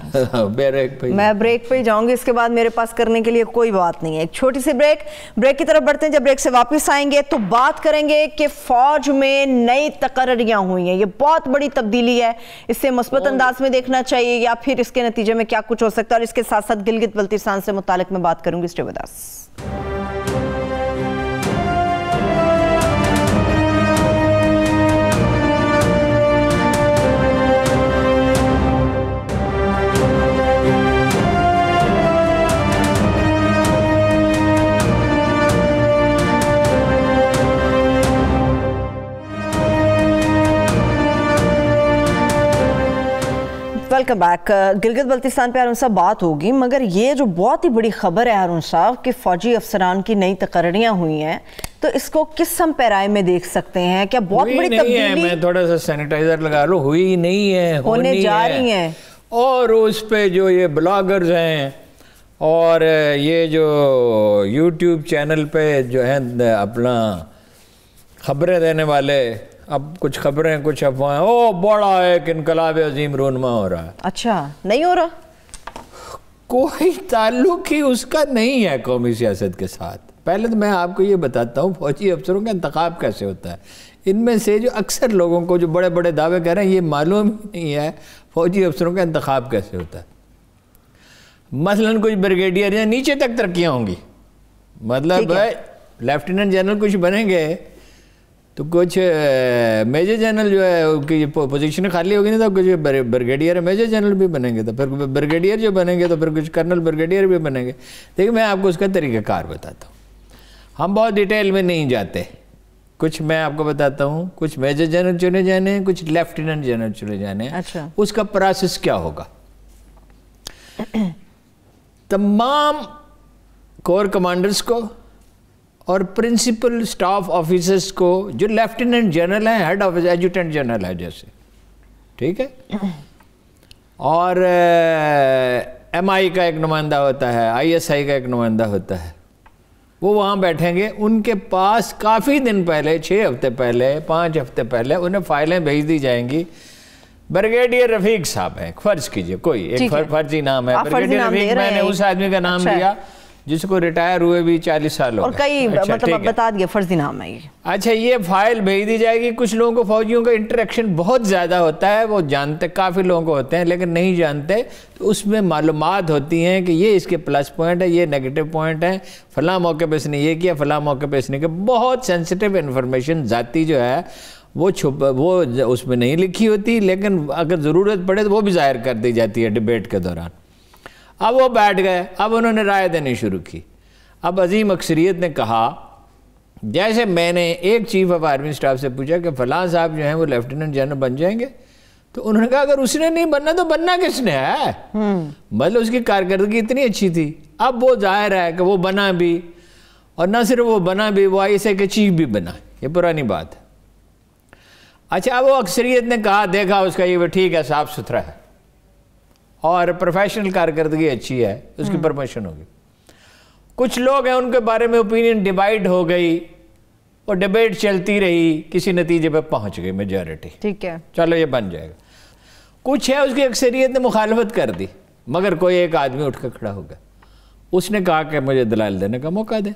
Speaker 2: میں بریک پہ جاؤں گی, اس کے بعد میرے پاس کرنے کے لیے کوئی بات نہیں ہے. ایک چھوٹی سی بریک کی طرف بڑھتے ہیں. جب بریک سے واپس آئیں گے تو بات کریں گے کہ فوج میں نئی تقرریاں ہوئی ہیں. یہ بہت بڑی تبدیلی ہے, اسے مثبت انداز میں دیکھنا چاہیے یا پھر اس کے نتیجے میں کیا کچھ ہو سکتا ہے, اور اس کے ساتھ ساتھ گلگت بلتستان سے متعلق میں بات کروں گی. Stay with us. Welcome back. Gilgit Baltistan پہ ہارون صاحب بات ہوگی, مگر یہ جو بہت ہی بڑی خبر ہے ہارون صاحب کہ فوجی افسران کی نئی تقرریاں ہوئی ہیں, تو اس کو کس سم پیرائے میں دیکھ سکتے ہیں؟ کیا بہت بڑی تبدیلی؟
Speaker 1: میں تھوڑا سا سینیٹائزر لگا لوں, ہوئی نہیں ہے,
Speaker 2: ہونے جا رہی ہیں.
Speaker 1: اور اس پہ جو یہ بلاگرز ہیں اور یہ جو یوٹیوب چینل پہ جو ہیں اپنا خبریں دینے والے, اب کچھ خبریں کچھ افواہیں, او بڑا ایک انقلاب عظیم رونما ہو رہا ہے.
Speaker 2: اچھا, نہیں ہو رہا؟
Speaker 1: کوئی تعلق ہی اس کا نہیں ہے قومی سیاست کے ساتھ. پہلے تو میں آپ کو یہ بتاتا ہوں فوجی افسروں کا انتخاب کیسے ہوتا ہے. ان میں سے جو اکثر لوگوں کو جو بڑے بڑے دعوے کر رہے ہیں یہ معلوم ہی نہیں ہے فوجی افسروں کا انتخاب کیسے ہوتا ہے. مثلاً کچھ بریگیڈیئر ہیں, نیچے تک ترقیاں ہوں گی, مطلب لیفٹیننٹ جنرل کچھ بنیں گے تو کچھ میجر جنرل جو ہے کہ پوزیشن خالی ہوگی نہیں تو کچھ بریگیڈیئر میجر جنرل بھی بنیں گے, تو پھر بریگیڈیئر جو بنیں گے تو پھر کچھ کرنل بریگیڈیئر بھی بنیں گے. دیکھیں میں آپ کو اس کا طریقہ کار بتاتا ہوں, ہم بہت ڈیٹیل میں نہیں جاتے. کچھ میں آپ کو بتاتا ہوں, کچھ میجر جنرل چنے جانے ہیں, کچھ لیفٹیننٹ جنرل چنے جانے ہیں.
Speaker 2: اچھا,
Speaker 1: اس کا پروسیس کیا ہوگا؟ تمام کور کمانڈرز کو اور پرنسپل سٹاف آفیسرز کو جو لیفٹیننٹ جنرل ہیں, ہیڈ آفس ایڈجوٹنٹ جنرل ہے جیسے, ٹھیک ہے, اور ایم آئی کا ایک نمائندہ ہوتا ہے, آئی ایس آئی کا ایک نمائندہ ہوتا ہے, وہ وہاں بیٹھیں گے. ان کے پاس کافی دن پہلے, 6 ہفتے پہلے, 5 ہفتے پہلے انہیں فائلیں بھیج دی جائیں گی. بریگیڈیئر رفیق صاحب ہیں, فرض کیجئے کوئی ایک فرضی نام ہے بریگیڈیئر رفیق, میں نے اس آدمی کا نام لیا جس کو ریٹائر ہوئے بھی 40 سال ہو گئے, اور
Speaker 2: کئی مطلب بتا دیا فرضی نام ہے یہ.
Speaker 1: اچھا, یہ فائل بھیج دی جائے گی. کچھ لوگوں کو فوجیوں کا انٹریکشن بہت زیادہ ہوتا ہے, وہ جانتے, کافی لوگوں کو ہوتے ہیں لیکن نہیں جانتے, تو اس میں معلومات ہوتی ہیں کہ یہ اس کے پلس پوائنٹ ہے, یہ نیگیٹو پوائنٹ ہے, فلاں موقع پہ اس نے یہ کیا, فلاں موقع پہ اس نے کیا. بہت سینسٹیو انفارمیشن ذاتی جو ہے وہ اس میں نہیں لکھی ہوتی, لیکن اگر ضرورت پڑے تو وہ بھی ظاہر کر دی جاتی ہے ڈیبیٹ کے دوران. اب وہ بیٹھ گئے, اب انہوں نے رائے دینی شروع کی. اب عظیم اکثریت نے کہا, جیسے میں نے ایک چیف آف آرمی سٹاف سے پوچھا کہ فلاں صاحب جو ہیں وہ لیفٹیننٹ جنرل بن جائیں گے, تو انہوں نے کہا اگر اس نے نہیں بننا تو بننا کس نے ہے, مطلب اس کی کارکردگی اتنی اچھی تھی. اب وہ ظاہر ہے کہ وہ بنا بھی, اور نہ صرف وہ بنا بھی, وہ آئی ایس آئی کے چیف بھی بنا, یہ پرانی بات ہے. اچھا, اب وہ اکثریت نے کہا دیکھا اس کا یہ ٹھیک ہے, صاف ستھرا ہے اور پروفیشنل کارکردگی اچھی ہے, اس کی پرموشن ہوگی. کچھ لوگ ہیں ان کے بارے میں اوپینین ڈیوائڈ ہو گئی, اور ڈیبیٹ چلتی رہی, کسی نتیجے پہ پہنچ گئی میجورٹی,
Speaker 2: ٹھیک ہے
Speaker 1: چلو یہ بن جائے گا. کچھ ہے اس کی اکثریت نے مخالفت کر دی, مگر کوئی ایک آدمی اٹھ کے کھڑا ہو گیا, اس نے کہا کہ مجھے دلائل دینے کا موقع دیں,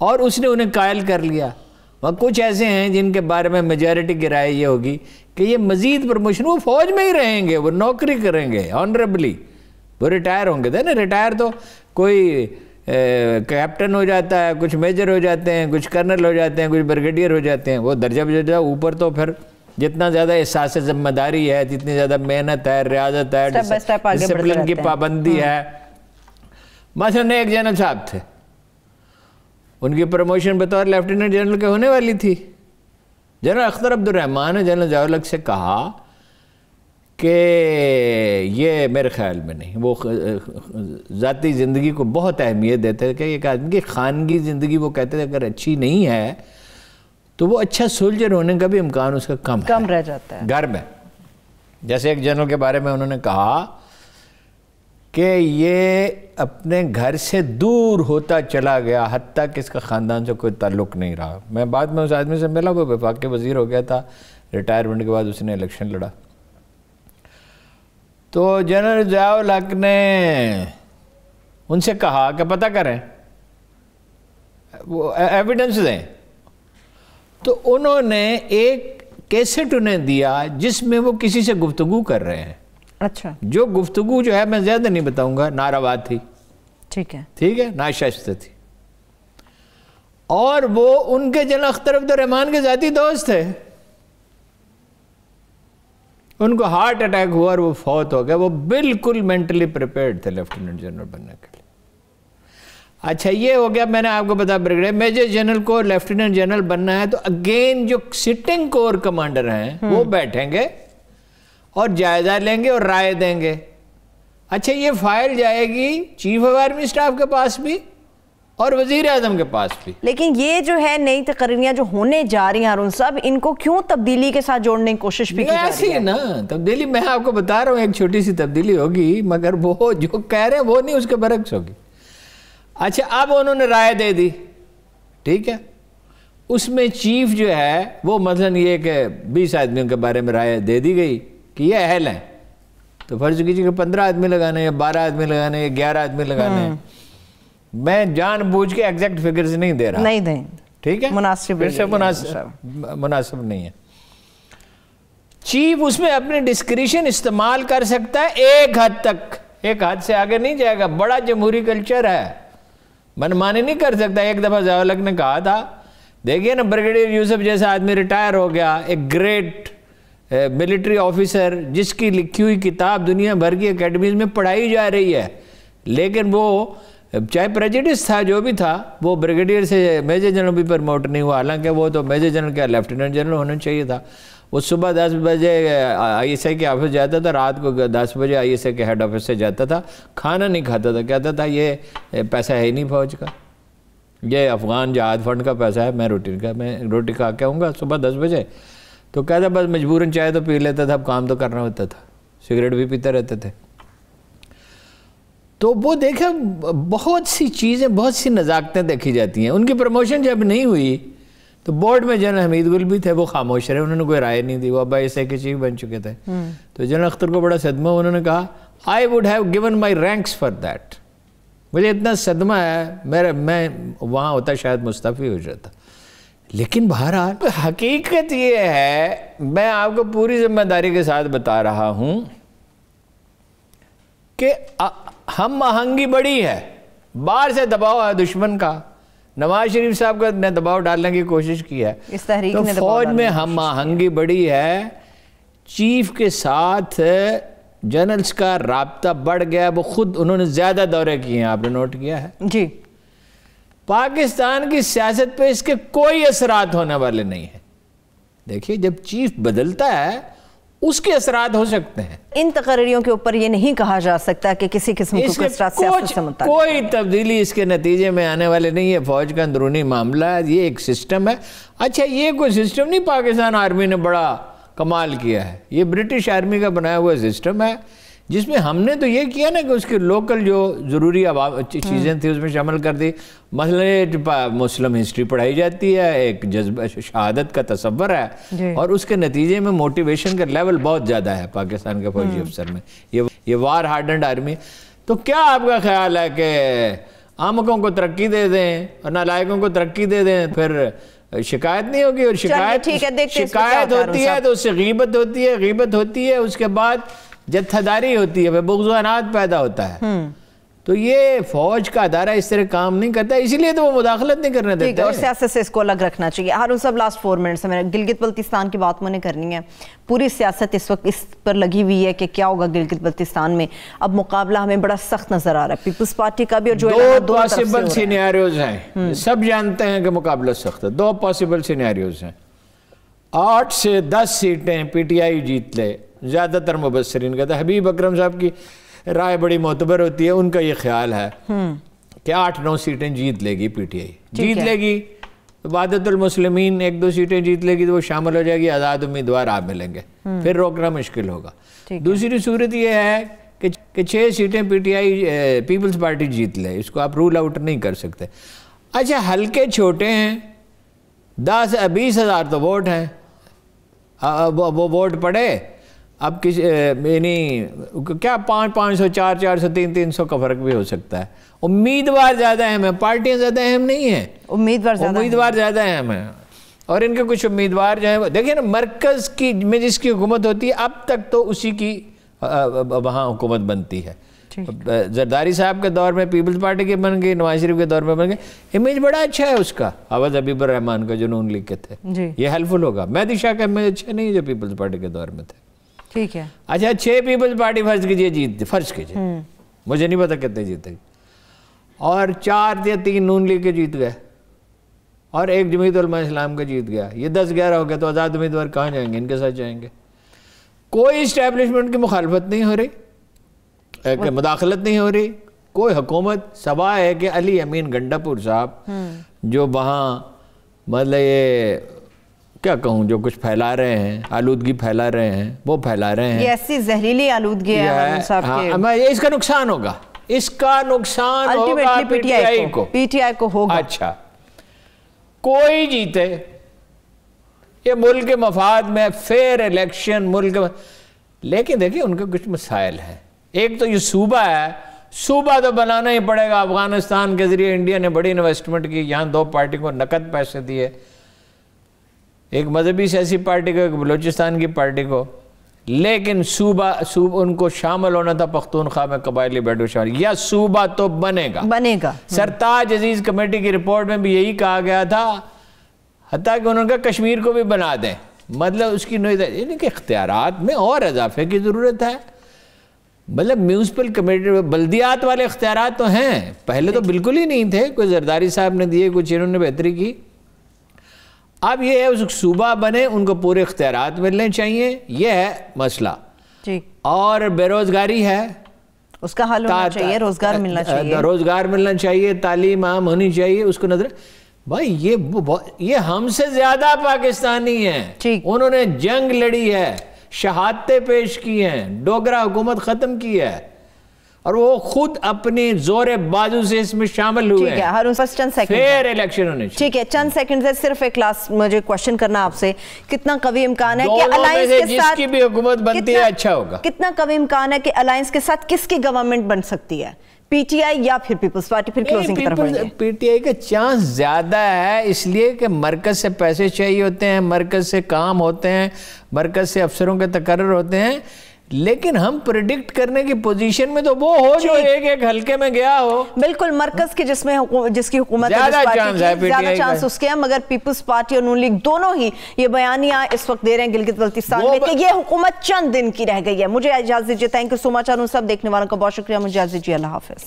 Speaker 1: اور اس نے انہیں قائل کر لیا. وہاں کچھ ایسے ہیں جن کے بارے میں میجورٹی کی رائے یہ ہوگی کہ یہ مزید پروموشن, وہ فوج میں ہی رہیں گے, وہ نوکری کریں گے آنریبلی, وہ ریٹائر ہوں گے. نا ریٹائر تو کوئی کیپٹن ہو جاتا ہے, کچھ میجر ہو جاتے ہیں, کچھ کرنل ہو جاتے ہیں, کچھ بریگیڈیئر ہو جاتے ہیں, وہ درجہ اوپر. تو پھر جتنا زیادہ احساس ذمہ داری ہے, جتنی زیادہ محنت ہے, ریاضت ہے, ڈسپلن کی پابندی ہے. مثلاً ایک جنرل صاحب تھے, ان کی پروموشن بطور لیفٹیننٹ جنرل کے ہونے والی تھی. جنرل اختر عبد الرحمان نے جنرل ضیاء الحق سے کہا کہ یہ میرے خیال میں نہیں, وہ ذاتی زندگی کو بہت اہمیت دیتے ہیں کہ ایک آدمی کی خانگی زندگی وہ کہتے ہیں اگر اچھی نہیں ہے تو وہ اچھا سولجر ہونے کا بھی امکان اس کا کم
Speaker 2: رہ جاتا ہے
Speaker 1: گھر میں. جیسے ایک جنرل کے بارے میں انہوں نے کہا کہ یہ اپنے گھر سے دور ہوتا چلا گیا, حتیٰ کہ اس کا خاندان سے کوئی تعلق نہیں رہا. میں بعد میں اس آدمی سے ملا, وہ وفاق کے وزیر ہو گیا تھا, ریٹائرمنٹ کے بعد اس نے الیکشن لڑا. تو جنرل ضیاء الحق نے ان سے کہا کہ پتہ کریں، وہ ایویڈنس دیں. تو انہوں نے ایک کیسٹ انہیں دیا جس میں وہ کسی سے گفتگو کر رہے ہیں.
Speaker 2: اچھا.
Speaker 1: جو گفتگو جو ہے میں زیادہ نہیں بتاؤں گا، ناروا تھی. ٹھیک ہے، ناشائستہ تھی. اور وہ ان کے جنرل اختر عبد الرحمان کے ذاتی دوست تھے. ان کو ہارٹ اٹیک ہوا اور وہ فوت ہو گئے. وہ بالکل مینٹلی پریپیئرڈ تھے لیفٹیننٹ جنرل بننے کے لیے. اچھا یہ ہو گیا، میں نے آپ کو بتا بریگیڈیئر میجر جنرل کو لیفٹیننٹ جنرل بننا ہے تو اگین جو سٹنگ کور کمانڈر ہیں وہ بیٹھیں گے اور جائزہ لیں گے اور رائے دیں گے. اچھا یہ فائل جائے گی چیف آف آرمی اسٹاف کے پاس بھی اور وزیر اعظم کے پاس بھی.
Speaker 2: لیکن یہ جو ہے نئی تقرریاں جو ہونے جا رہی ہیں ہارون صاحب، ان کو کیوں تبدیلی کے ساتھ جوڑنے کی کوشش بھی کی جا رہی ہے؟
Speaker 1: ایسی ہے نا تبدیلی، میں آپ کو بتا رہا ہوں ایک چھوٹی سی تبدیلی ہوگی، مگر وہ جو کہہ رہے ہیں وہ نہیں، اس کے برعکس ہوگی. اچھا اب انہوں نے رائے دے دی، ٹھیک ہے. اس میں چیف جو ہے وہ مثلاً یہ کہ 20 آدمیوں کے بارے میں رائے دے دی گئی کہ یہ اہل ہیں، تو فرض کیجیے کہ 15 آدمی لگانے یا 12 آدمی لگانے یا 11 آدمی لگانے. میں جان بوجھ کے ایگزیکٹ فگرز نہیں دے رہا،
Speaker 2: نہیں دیں،
Speaker 1: ٹھیک ہے،
Speaker 2: مناسب
Speaker 1: نہیں ہے. چیف اس میں اپنی ڈسکریشن استعمال کر سکتا ہے ایک حد تک، ایک حد سے آگے نہیں جائے گا. بڑا جمہوری کلچر ہے، منمانی نہیں کر سکتا. ایک دفعہ ضیاء الحق نے کہا تھا، دیکھیے نا بریگیڈیئر یوسف جیسا آدمی ریٹائر ہو گیا، ایک گریٹ ملٹری آفیسر جس کی لکھی ہوئی کتاب دنیا بھر کی اکیڈمیز میں پڑھائی جا رہی ہے، لیکن وہ چاہے پریجڈس تھا جو بھی تھا، وہ بریگیڈیئر سے میجر جنرل بھی پروموٹ نہیں ہوا، حالانکہ وہ تو میجر جنرل کیا لیفٹیننٹ جنرل ہونا چاہیے تھا. وہ صبح 10 بجے آئی ایس آئی کے آفس جاتا تھا، رات کو 10 بجے آئی ایس آئی کے ہیڈ آفس سے جاتا تھا. کھانا نہیں کھاتا تھا، کہتا تھا یہ پیسہ ہے ہی نہیں فوج کا، یہ افغان جہاد فنڈ کا پیسہ ہے، میں روٹی کھا کے آؤں گا صبح 10 بجے. تو کہتا بس مجبوراً چائے تو پی لیتا تھا، اب کام تو کرنا ہوتا تھا، سگریٹ بھی پیتے رہتے تھے. تو وہ دیکھیں بہت سی چیزیں، بہت سی نزاکتیں دیکھی جاتی ہیں. ان کی پروموشن جب نہیں ہوئی تو بورڈ میں جنرل حمید گل بھی تھے، وہ خاموش رہے، انہوں نے کوئی رائے نہیں دی. وہ اب آئی ایس آئی کے چیف بن چکے تھے. تو جنرل اختر کو بڑا صدمہ، انہوں نے کہا I would have given my ranks for that. مجھے اتنا صدمہ ہے، میں وہاں ہوتا شاید مستعفی ہو جاتا. لیکن بہرحال حقیقت یہ ہے، میں آپ کو پوری ذمہ داری کے ساتھ بتا رہا ہوں کہ ہم آہنگی بڑی ہے، باہر سے دباؤ ہے دشمن کا. نواز شریف صاحب کو نے دباؤ ڈالنے کی کوشش کی ہے،
Speaker 2: اس تحریک
Speaker 1: تو
Speaker 2: نے
Speaker 1: فوج میں ہم آہنگی بڑی ہے. چیف کے ساتھ جنرلز کا رابطہ بڑھ گیا، وہ خود انہوں نے زیادہ دورے کیے ہیں، آپ نے نوٹ کیا ہے
Speaker 2: جی.
Speaker 1: پاکستان کی سیاست پہ اس کے کوئی اثرات ہونے والے نہیں ہیں. دیکھیے جب چیف بدلتا ہے اس کے اثرات ہو سکتے ہیں.
Speaker 2: ان تقرریوں کے اوپر یہ نہیں کہا جا سکتا کہ کسی قسم کو سیاست سے متعلق
Speaker 1: کوئی تبدیلی اس کے نتیجے میں آنے والے نہیں ہے. فوج کا اندرونی معاملہ ہے، یہ ایک سسٹم ہے. اچھا یہ کوئی سسٹم نہیں پاکستان آرمی نے بڑا کمال کیا ہے، یہ برٹش آرمی کا بنایا ہوا سسٹم ہے، جس میں ہم نے تو یہ کیا نا کہ اس کے لوکل جو ضروری چیزیں تھیں اس میں شامل کر دی. مثلا مسلم ہسٹری پڑھائی جاتی ہے، ایک جذبہ شہادت کا تصور ہے، اور اس کے نتیجے میں موٹیویشن کا لیول بہت زیادہ ہے پاکستان کے فوجی افسر میں. یہ وار ہارڈنڈ آرمی. تو کیا آپ کا خیال ہے کہ احمقوں کو ترقی دے دیں اور نالائقوں کو ترقی دے دیں پھر شکایت نہیں ہوگی؟ اور شکایت ہوتی ہے تو اس سے غیبت ہوتی ہے، اس کے بعد جتھہ داری ہوتی ہے، بغض و عناد پیدا ہوتا ہے. تو یہ فوج کا ادارہ اس طرح کام نہیں کرتا، اسی لیے تو وہ مداخلت نہیں کرنے دیتے.
Speaker 2: اور سیاست سے اس کو الگ رکھنا چاہیے. ہارون صاحب لاسٹ 4 منٹ سے گلگت بلتستان کی بات میں نے کرنی ہے. پوری سیاست اس وقت اس پر لگی ہوئی ہے کہ کیا ہوگا گلگت بلتستان میں. اب مقابلہ ہمیں بڑا سخت نظر آ رہا ہے پیپلز پارٹی کا بھی، اور جو
Speaker 1: دو پاسبل سینیریوز ہیں. سب جانتے ہیں کہ مقابلہ سخت ہے. 2 پاسبل سینیریوز ہیں. 8 سے 10 سیٹیں پی ٹی آئی جیت لے. زیادہ تر مبصرین کہتے ہیں، حبیب اکرم صاحب کی رائے بڑی معتبر ہوتی ہے، ان کا یہ خیال ہے کہ 8-9 سیٹیں جیت لے گی پی ٹی آئی. جیت لے گی تو وحدت المسلمین 1-2 سیٹیں جیت لے گی تو وہ شامل ہو جائے گی، آزاد امیدوار آپ ملیں گے، پھر روکنا مشکل ہوگا. دوسری صورت یہ ہے کہ 6 سیٹیں P T I Peoples Party جیت لے، اس کو آپ رول آؤٹ نہیں کر سکتے. اچھا حلقے چھوٹے ہیں، 10-20 ہزار تو ووٹ ہیں، وہ ووٹ پڑے اب کسی یعنی کیا 500 400 300 کا فرق بھی ہو سکتا ہے. امیدوار زیادہ اہم ہیں, پارٹیاں زیادہ اہم نہیں ہیں, امیدوار زیادہ اہم ہیں. اور ان کے کچھ امیدوار جو ہیں, دیکھیں نا مرکز کی میں جس کی حکومت ہوتی ہے اب تک تو اسی کی وہاں حکومت بنتی ہے. زرداری صاحب کے دور میں پیپلز پارٹی کے بن گئی, نواز شریف کے دور میں بن گئی. امیج بڑا اچھا ہے اس کا, عوض حبیب الرحمان کا جو نون لیگ کے تھے, یہ ہیلپ فل ہوگا. مہدی شاہ کا امیج اچھا نہیں جو پیپلز پارٹی کے دور میں تھے.
Speaker 2: ٹھیک ہے. اچھا
Speaker 1: 6 پیپلز پارٹی فرض کیجئے فرض کیجئے, مجھے نہیں پتا کتنے جیتے گی, اور 4 یا 3 نون لیگ کے جیت گئے, اور 1 جمعیت علماء اسلام کا جیت گیا. یہ 10-11 ہو گیا, تو آزاد امیدوار کہاں جائیں گے؟ ان کے ساتھ جائیں گے. کوئی اسٹیبلشمنٹ کی مخالفت نہیں ہو رہی, مداخلت نہیں ہو رہی, کوئی حکومت سوائے ہے کہ علی امین گنڈا پور صاحب جو وہاں مطلب یہ کیا کہوں جو کچھ پھیلا رہے ہیں, آلودگی پھیلا رہے ہیں, وہ پھیلا رہے ہیں.
Speaker 2: یہ ایسی زہریلی آلودگی ہے
Speaker 1: اس کا نقصان ہوگا, اس کا نقصان ہوگا پی ٹی آئی کو ہوگا. اچھا کوئی جیتے, یہ ملک کے مفاد میں فیئر الیکشن ملک, لیکن دیکھیں ان کے کچھ مسائل ہیں. ایک تو یہ صوبہ ہے, صوبہ تو بنانا ہی پڑے گا. افغانستان کے ذریعے انڈیا نے بڑی انویسٹمنٹ کی, یہاں 2 پارٹی کو نقد پیسے دیے, ایک مذہبی سیاسی پارٹی کو, ایک بلوچستان کی پارٹی کو. لیکن صوبہ ان کو شامل ہونا تھا پختونخوا میں قبائلی بیٹو شامل, یا صوبہ تو بنے گا. سرتاج عزیز کمیٹی کی رپورٹ میں بھی یہی کہا گیا تھا, حتیٰ کہ انہوں نے کہا کشمیر کو بھی بنا دیں. مطلب اس کی یعنی کہ اختیارات میں اور اضافے کی ضرورت ہے. مطلب میونسپل کمیٹی بلدیات والے اختیارات تو ہیں, پہلے تو بالکل ہی نہیں تھے. کوئی زرداری صاحب نے دیے, کچھ انہوں نے بہتری کی. اب یہ ہے اس صوبہ بنے, ان کو پورے اختیارات ملنے چاہیے, یہ ہے مسئلہ. اور بے روزگاری ہے,
Speaker 2: اس کا حل ہونا چاہیے, روزگار
Speaker 1: ملنا چاہیے, تعلیم عام ہونی چاہیے. اس کو نظر بھائی یہ ہم سے زیادہ پاکستانی ہیں, انہوں نے جنگ لڑی ہے, شہادتیں پیش کی ہیں, ڈوگرا حکومت ختم کی ہے, اور وہ خود اپنی زور بازو سے اس میں شامل ہوئے ہیں.
Speaker 2: ہر اس چند سیکنڈ
Speaker 1: فیئر الیکشن ہونے چاہیے.
Speaker 2: ٹھیک ہے, چند سیکنڈ سے صرف ایک لاسٹ مجھے کوشچن کرنا آپ سے, کتنا قوی امکان ہے کہ الائنس کے ساتھ
Speaker 1: جس کی بھی حکومت بنتی ہے اچھا ہوگا؟
Speaker 2: کتنا قوی امکان ہے کہ الائنس کے ساتھ کس کی گورنمنٹ بن سکتی ہے, پی ٹی آئی یا پھر پیپلز پارٹی؟ پھر کلوزنگ کی طرف بڑھیں گے.
Speaker 1: پی ٹی آئی کا چانس زیادہ ہے, اس لیے کہ مرکز سے پیسے چاہیے ہوتے ہیں, مرکز سے کام ہوتے ہیں, مرکز سے افسروں کے تقرر ہوتے ہیں. لیکن ہم پریڈکٹ کرنے کی پوزیشن میں تو وہ ہو جو ایک حلقے میں گیا ہو.
Speaker 2: بالکل, مرکز کی جس کی حکومت ہے, زیادہ چانس اس کے ہیں. مگر پیپلز پارٹی اور نون لیگ دونوں ہی یہ بیانیہ اس وقت دے رہے ہیں گلگت بلتستان میں کہ یہ حکومت چند دن کی رہ گئی ہے. مجھے اجازت دیجیے. تھینک یو سو مچ. صاحب دیکھنے والوں کا بہت شکریہ. مجھے اجازت دیجیے. اللہ حافظ.